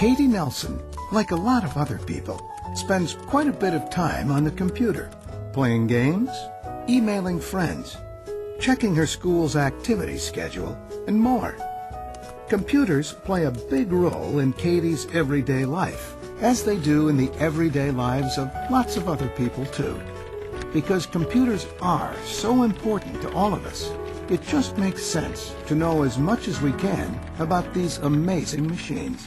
Katie Nelson, like a lot of other people, spends quite a bit of time on the computer, playing games, emailing friends, checking her school's activity schedule, and more. Computers play a big role in Katie's everyday life, as they do in the everyday lives of lots of other people too. Because computers are so important to all of us, it just makes sense to know as much as we can about these amazing machines.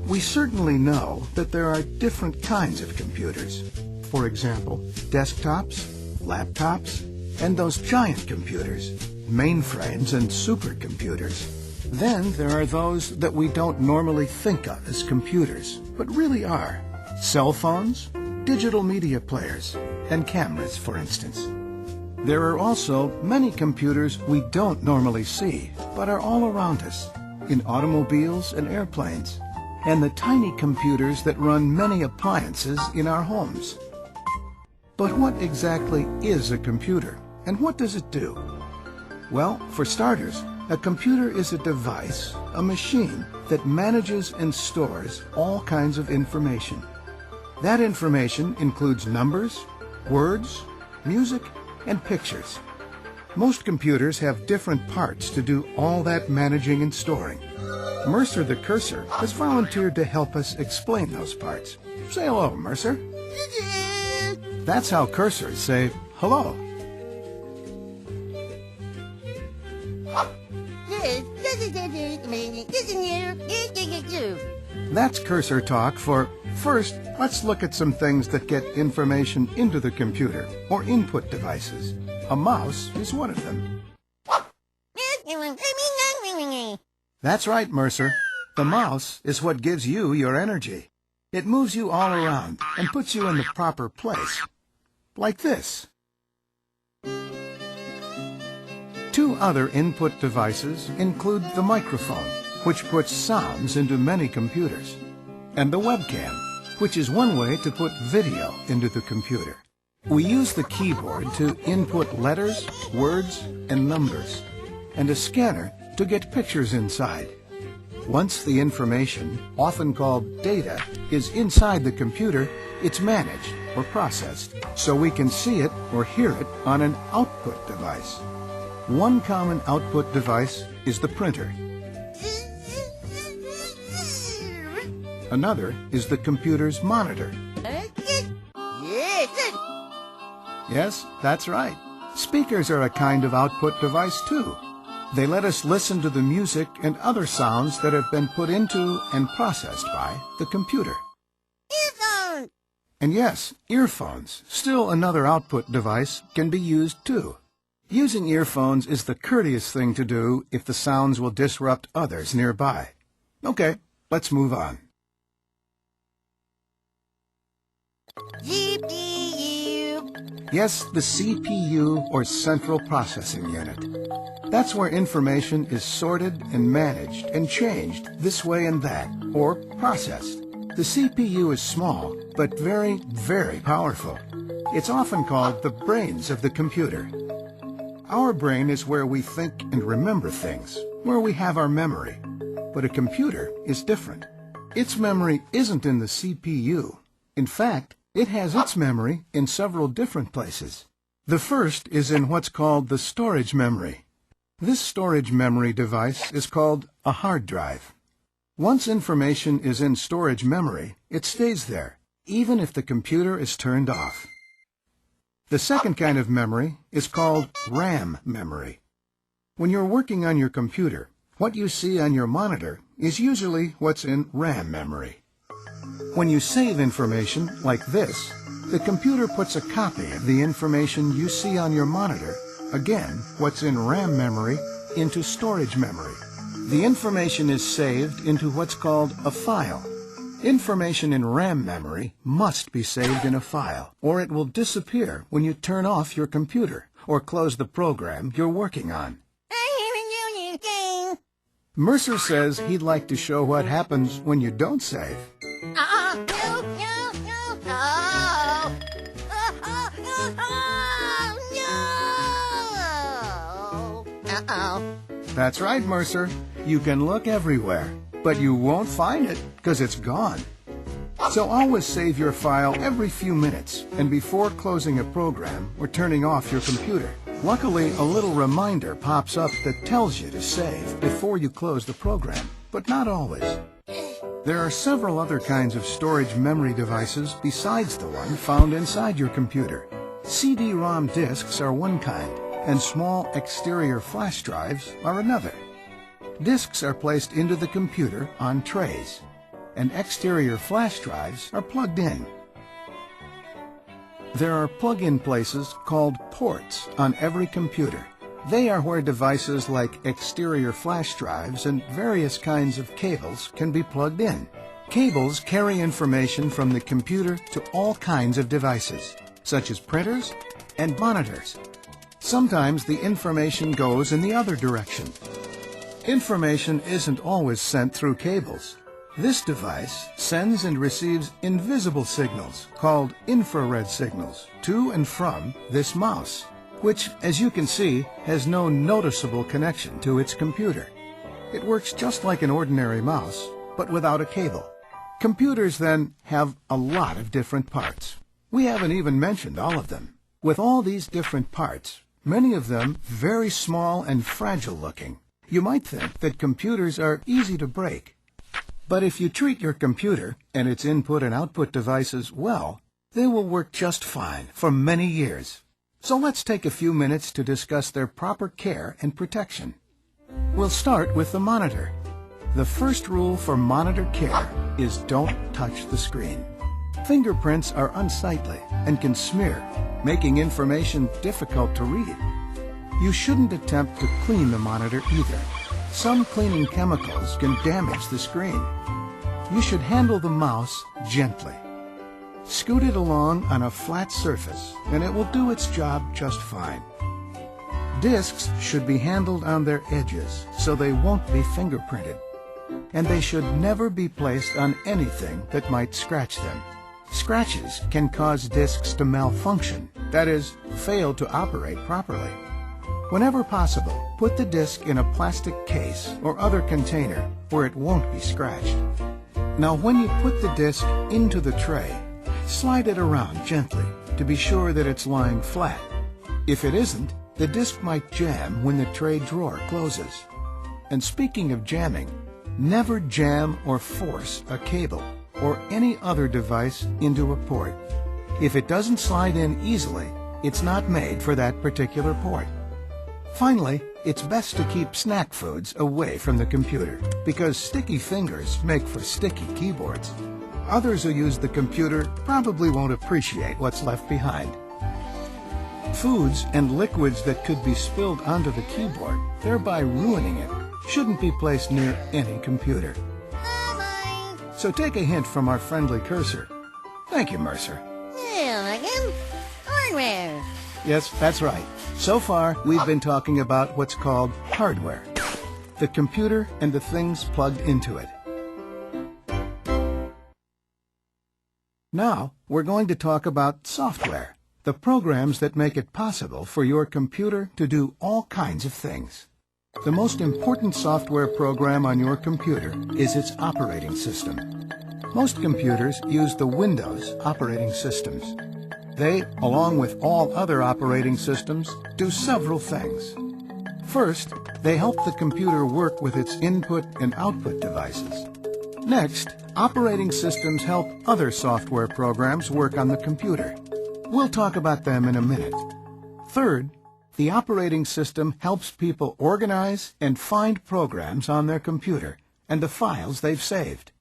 We certainly know that there are different kinds of computers. For example, desktops, laptops, and those giant computers, mainframes and supercomputers. Then there are those that we don't normally think of as computers, but really are. Cell phones, digital media players, and cameras, for instance. There are also many computers we don't normally see, but are all around us, in automobiles and airplanes, and the tiny computers that run many appliances in our homes. But what exactly is a computer, and what does it do? Well, for starters, a computer is a device, a machine, that manages and stores all kinds of information. That information includes numbers, words, music, and pictures. Most computers have different parts to do all that managing and storing. Mercer the cursor has volunteered to help us explain those parts. Say hello, Mercer. That's how cursors say hello. That's cursor talk for, first, let's look at some things that get information into the computer, or input devices. A mouse is one of them. That's right, Mercer. The mouse is what gives you your energy. It moves you all around and puts you in the proper place. Like this. Two other input devices include the microphone, which puts sounds into many computers, and the webcam, which is one way to put video into the computer. We use the keyboard to input letters, words, and numbers, and a scanner to get pictures inside. Once the information, often called data, is inside the computer, it's managed or processed, so we can see it or hear it on an output device. One common output device is the printer. Another is the computer's monitor. Yes, that's right. Speakers are a kind of output device too. They let us listen to the music and other sounds that have been put into and processed by the computer. Earphones! And yes, earphones, still another output device, can be used too. Using earphones is the courteous thing to do if the sounds will disrupt others nearby. Okay, let's move on. CPU. Yes, the CPU, or Central Processing Unit. That's where information is sorted and managed and changed this way and that, or processed. The CPU is small, but very, very powerful. It's often called the brains of the computer. Our brain is where we think and remember things, where we have our memory. But a computer is different. Its memory isn't in the CPU. In fact, it has its memory in several different places. The first is in what's called the storage memory. This storage memory device is called a hard drive. Once information is in storage memory, it stays there, even if the computer is turned off. The second kind of memory is called RAM memory. When you're working on your computer, what you see on your monitor is usually what's in RAM memory. When you save information like this, the computer puts a copy of the information you see on your monitor, again, what's in RAM memory, into storage memory. The information is saved into what's called a file. Information in RAM memory must be saved in a file, or it will disappear when you turn off your computer or close the program you're working on. Mercer says he'd like to show what happens when you don't save. That's right, Mercer. You can look everywhere, but you won't find it because it's gone. So always save your file every few minutes and before closing a program or turning off your computer. Luckily, a little reminder pops up that tells you to save before you close the program, but not always. There are several other kinds of storage memory devices besides the one found inside your computer. CD-ROM disks are one kind, and small exterior flash drives are another. Disks are placed into the computer on trays, and exterior flash drives are plugged in. There are plug-in places called ports on every computer. They are where devices like exterior flash drives and various kinds of cables can be plugged in. Cables carry information from the computer to all kinds of devices, such as printers and monitors. Sometimes the information goes in the other direction. Information isn't always sent through cables. This device sends and receives invisible signals called infrared signals to and from this mouse, which, as you can see, has no noticeable connection to its computer. It works just like an ordinary mouse, but without a cable. Computers, then, have a lot of different parts. We haven't even mentioned all of them. With all these different parts, many of them very small and fragile looking, you might think that computers are easy to break. But if you treat your computer and its input and output devices well, they will work just fine for many years. So let's take a few minutes to discuss their proper care and protection. We'll start with the monitor. The first rule for monitor care is don't touch the screen. Fingerprints are unsightly and can smear, making information difficult to read. You shouldn't attempt to clean the monitor either. Some cleaning chemicals can damage the screen. You should handle the mouse gently. Scoot it along on a flat surface and it will do its job just fine. Discs should be handled on their edges so they won't be fingerprinted. And they should never be placed on anything that might scratch them. Scratches can cause discs to malfunction, that is, fail to operate properly. Whenever possible, put the disc in a plastic case or other container where it won't be scratched. Now, when you put the disc into the tray, slide it around gently to be sure that it's lying flat. If it isn't, the disc might jam when the tray drawer closes. And speaking of jamming, never jam or force a cable or any other device into a port. If it doesn't slide in easily, it's not made for that particular port. Finally, it's best to keep snack foods away from the computer because sticky fingers make for sticky keyboards. Others who use the computer probably won't appreciate what's left behind. Foods and liquids that could be spilled onto the keyboard, thereby ruining it, shouldn't be placed near any computer. Bye-bye. So take a hint from our friendly cursor. Thank you, Mercer. Again? Hardware. Yes, that's right. So far, we've been talking about what's called hardware, the computer and the things plugged into it. Now, we're going to talk about software, the programs that make it possible for your computer to do all kinds of things. The most important software program on your computer is its operating system. Most computers use the Windows operating systems. They, along with all other operating systems, do several things. First, they help the computer work with its input and output devices. Next, operating systems help other software programs work on the computer. We'll talk about them in a minute. Third, the operating system helps people organize and find programs on their computer and the files they've saved.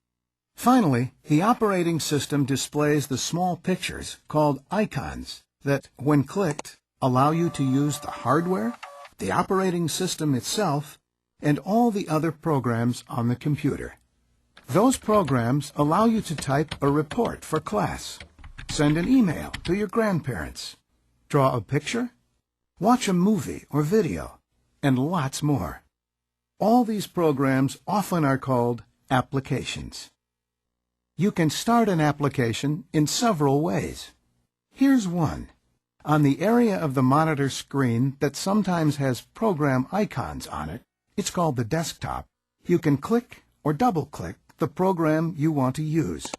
Finally, the operating system displays the small pictures called icons that, when clicked, allow you to use the hardware, the operating system itself, and all the other programs on the computer. Those programs allow you to type a report for class, send an email to your grandparents, draw a picture, watch a movie or video, and lots more. All these programs often are called applications. You can start an application in several ways. Here's one. On the area of the monitor screen that sometimes has program icons on it, it's called the desktop, you can click or double-click the program you want to use.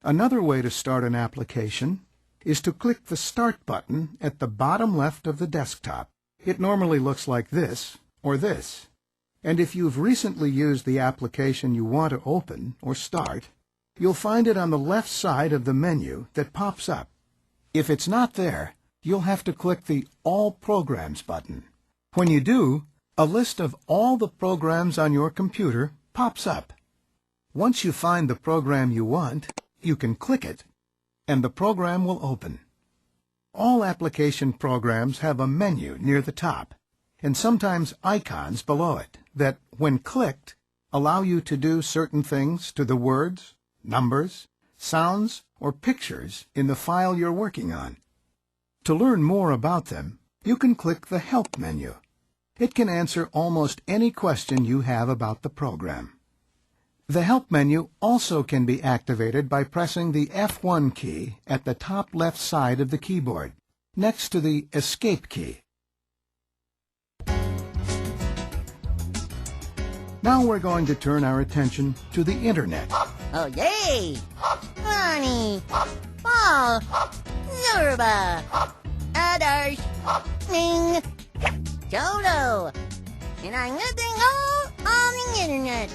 Another way to start an application is to click the Start button at the bottom left of the desktop. It normally looks like this or this. And if you've recently used the application you want to open or start, you'll find it on the left side of the menu that pops up. If it's not there, you'll have to click the All Programs button. When you do, a list of all the programs on your computer pops up. Once you find the program you want, you can click it, and the program will open. All application programs have a menu near the top, and sometimes icons below it that, when clicked, allow you to do certain things to the words, numbers, sounds, or pictures in the file you're working on. To learn more about them, you can click the Help menu. It can answer almost any question you have about the program. The Help menu also can be activated by pressing the F1 key at the top left side of the keyboard, next to the Escape key. Now we're going to turn our attention to the Internet. Oh, yay! Bonnie, Paul, Zorba, Others, Ming, Jodo, and I'm getting all on the Internet.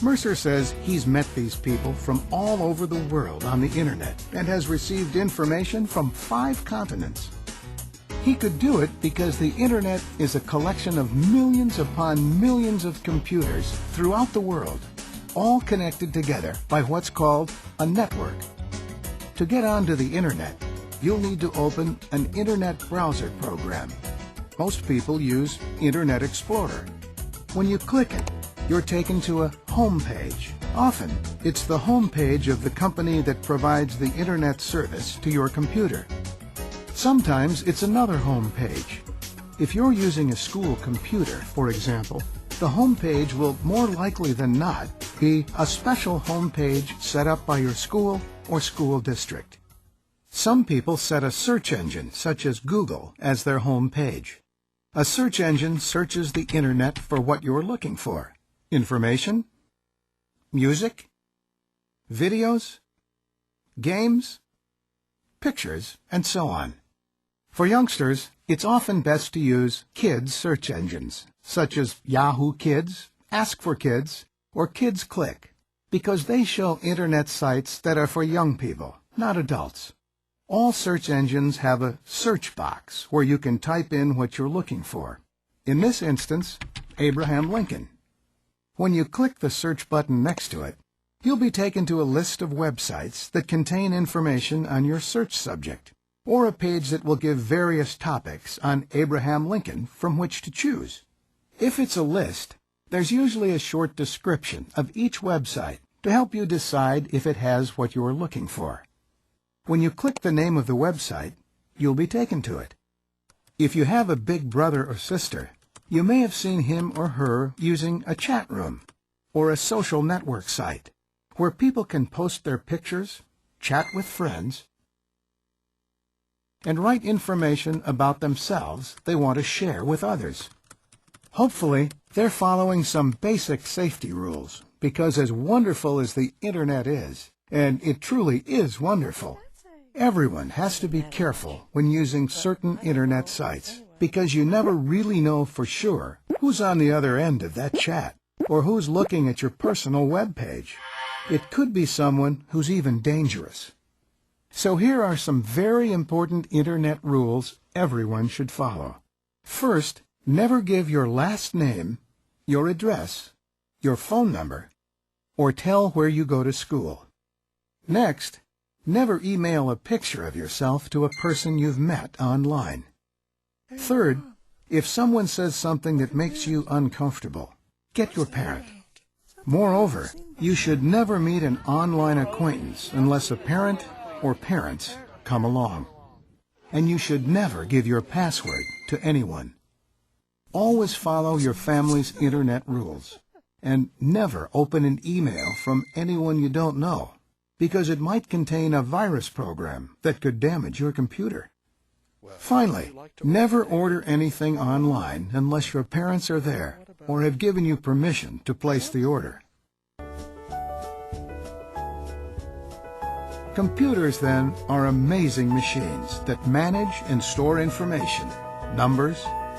Mercer says he's met these people from all over the world on the Internet and has received information from 5 continents. He could do it because the Internet is a collection of millions upon millions of computers throughout the world, all connected together by what's called a network. To get onto the Internet, you'll need to open an Internet browser program. Most people use Internet Explorer. When you click it, you're taken to a home page. Often, it's the home page of the company that provides the Internet service to your computer. Sometimes it's another home page. If you're using a school computer, for example, the home page will more likely than not be a special home page set up by your school or school district. Some people set a search engine, such as Google, as their home page. A search engine searches the Internet for what you're looking for. Information, music, videos, games, pictures, and so on. For youngsters, it's often best to use kids' search engines, such as Yahoo Kids, Ask for Kids, or Kids Click, because they show Internet sites that are for young people, not adults. All search engines have a search box where you can type in what you're looking for. In this instance, Abraham Lincoln. When you click the search button next to it, you'll be taken to a list of websites that contain information on your search subject, or a page that will give various topics on Abraham Lincoln from which to choose. If it's a list, there's usually a short description of each website to help you decide if it has what you're looking for. When you click the name of the website, you'll be taken to it. If you have a big brother or sister, you may have seen him or her using a chat room or a social network site where people can post their pictures, chat with friends, and write information about themselves they want to share with others. Hopefully, they're following some basic safety rules, because as wonderful as the Internet is, and it truly is wonderful, everyone has to be careful when using certain Internet sites, because you never really know for sure who's on the other end of that chat, or who's looking at your personal web page. It could be someone who's even dangerous. So here are some very important Internet rules everyone should follow. First, never give your last name, your address, your phone number, or tell where you go to school. Next, never email a picture of yourself to a person you've met online. Third, if someone says something that makes you uncomfortable, get your parent. Moreover, you should never meet an online acquaintance unless a parent or parents come along. And you should never give your password to anyone. Always follow your family's Internet rules, and never open an email from anyone you don't know, because it might contain a virus program that could damage your computer. Finally, never order anything online unless your parents are there, or have given you permission to place the order. Computers, then, are amazing machines that manage and store information, numbers,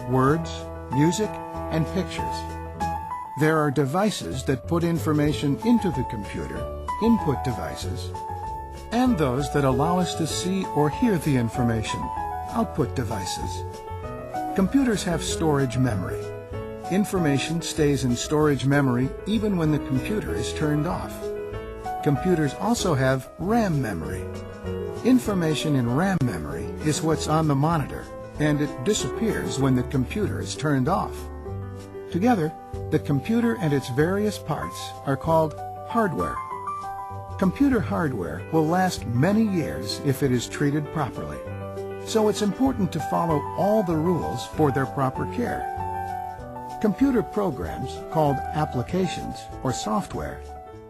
words, music, and pictures. There are devices that put information into the computer, input devices, and those that allow us to see or hear the information, output devices. Computers have storage memory. Information stays in storage memory even when the computer is turned off. Computers also have RAM memory. Information in RAM memory is what's on the monitor, and it disappears when the computer is turned off. Together, the computer and its various parts are called hardware. Computer hardware will last many years if it is treated properly, so it's important to follow all the rules for their proper care. Computer programs, called applications or software,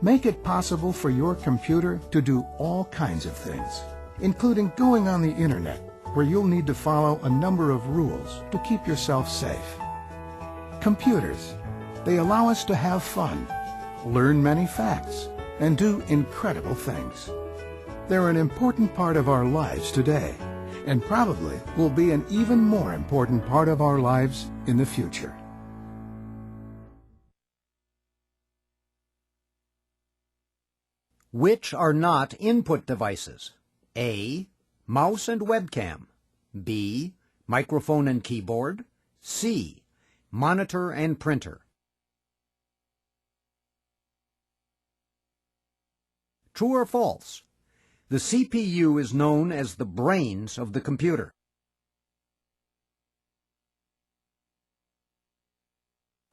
make it possible for your computer to do all kinds of things, including going on the internet, where you'll need to follow a number of rules to keep yourself safe. Computers, they allow us to have fun, learn many facts, and do incredible things. They're an important part of our lives today, and probably will be an even more important part of our lives in the future. Which are not input devices? A. Mouse and webcam. B. Microphone and keyboard. C. Monitor and printer. True or false? The CPU is known as the brains of the computer.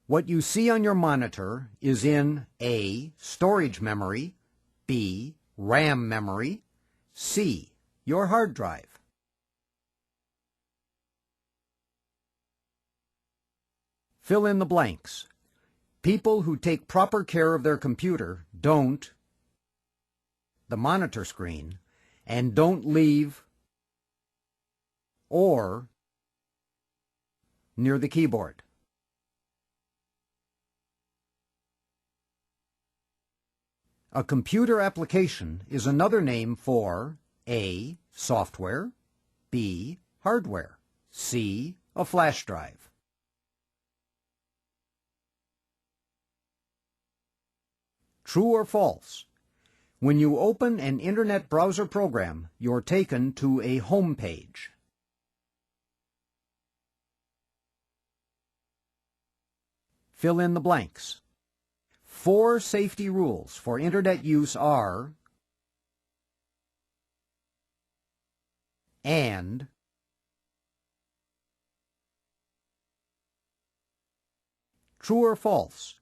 What you see on your monitor is in A. Storage memory, B. RAM memory, C. Your hard drive. Fill in the blanks. People who take proper care of their computer don't the monitor screen and don't leave or near the keyboard. A computer application is another name for A. Software, B. Hardware, C. A flash drive. True or false? When you open an internet browser program, you're taken to a home page. Fill in the blanks. 4 safety rules for internet use are and true or false?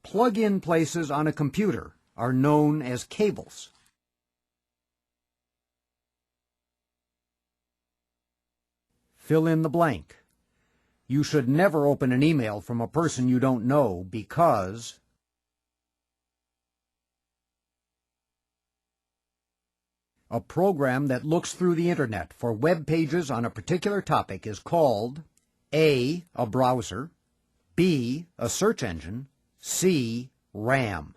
Plug-in places on a computer are known as cables. Fill in the blank. You should never open an email from a person you don't know because a program that looks through the internet for web pages on a particular topic is called A. A browser, B. A search engine, C. RAM.